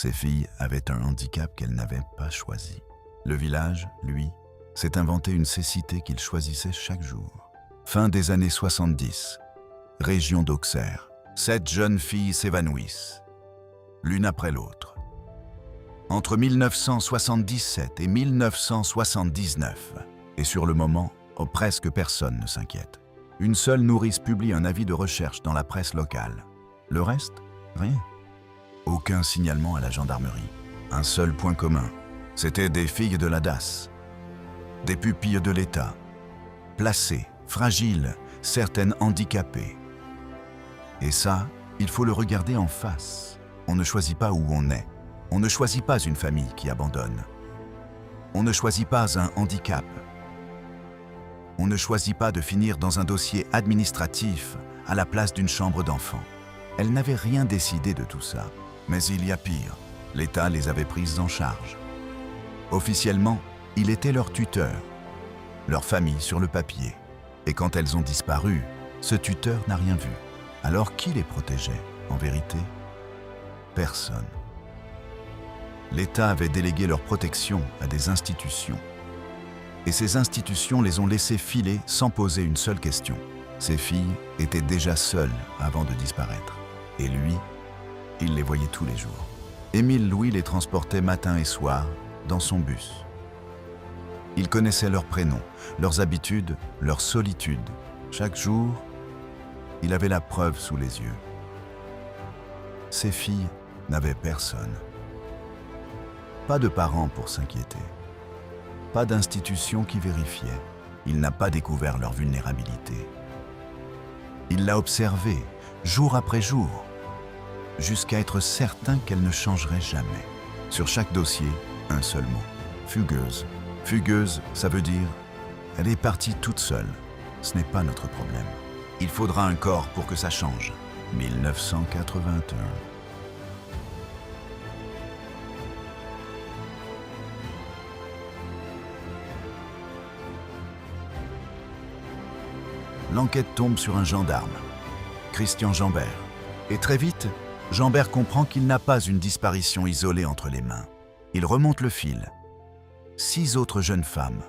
Ces filles avaient un handicap qu'elles n'avaient pas choisi. Le village, lui, s'est inventé une cécité qu'il choisissait chaque jour. Fin des années 70, région d'Auxerre. 7 jeunes filles s'évanouissent, l'une après l'autre. Entre 1977 et 1979, et sur le moment, presque personne ne s'inquiète. Une seule nourrice publie un avis de recherche dans la presse locale. Le reste, rien. Aucun signalement à la gendarmerie. Un seul point commun, c'était des filles de la DAS, des pupilles de l'État, placées, fragiles, certaines handicapées. Et ça, il faut le regarder en face. On ne choisit pas où on est. On ne choisit pas une famille qui abandonne. On ne choisit pas un handicap. On ne choisit pas de finir dans un dossier administratif à la place d'une chambre d'enfant. Elles n'avaient rien décidé de tout ça. Mais il y a pire. L'État les avait prises en charge. Officiellement, il était leur tuteur, leur famille sur le papier. Et quand elles ont disparu, ce tuteur n'a rien vu. Alors qui les protégeait, en vérité? Personne. L'État avait délégué leur protection à des institutions. Et ces institutions les ont laissées filer sans poser une seule question. Ces filles étaient déjà seules avant de disparaître. Et lui, il les voyait tous les jours. Émile Louis les transportait matin et soir dans son bus. Il connaissait leurs prénoms, leurs habitudes, leur solitude. Chaque jour, il avait la preuve sous les yeux. Ces filles n'avaient personne. Pas de parents pour s'inquiéter. Pas d'institution qui vérifiait. Il n'a pas découvert leur vulnérabilité. Il l'a observée, jour après jour, jusqu'à être certain qu'elle ne changerait jamais. Sur chaque dossier, un seul mot. Fugueuse. Fugueuse, ça veut dire « elle est partie toute seule ». Ce n'est pas notre problème. Il faudra un corps pour que ça change. 1981. L'enquête tombe sur un gendarme, Christian Jambert. Et très vite, Jambert comprend qu'il n'a pas une disparition isolée entre les mains. Il remonte le fil. 6 autres jeunes femmes,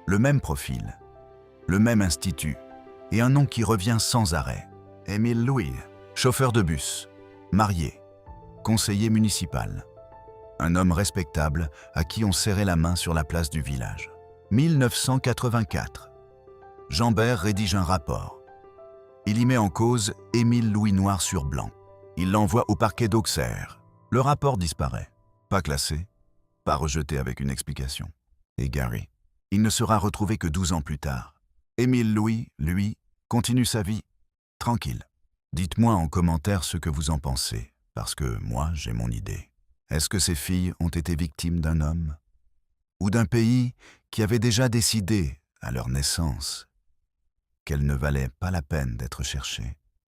le même profil, le même institut, et un nom qui revient sans arrêt. Émile Louis, chauffeur de bus, marié, conseiller municipal. Un homme respectable à qui on serrait la main sur la place du village. 1984. Jambert rédige un rapport. Il y met en cause Émile Louis noir sur blanc. Il l'envoie au parquet d'Auxerre. Le rapport disparaît. Pas classé, pas rejeté avec une explication. Et Gary, il ne sera retrouvé que 12 ans plus tard. Émile Louis, lui, continue sa vie, tranquille. Dites-moi en commentaire ce que vous en pensez, parce que moi, j'ai mon idée. Est-ce que ces filles ont été victimes d'un homme? Ou d'un pays qui avait déjà décidé, à leur naissance, qu'elles ne valaient pas la peine d'être cherchées?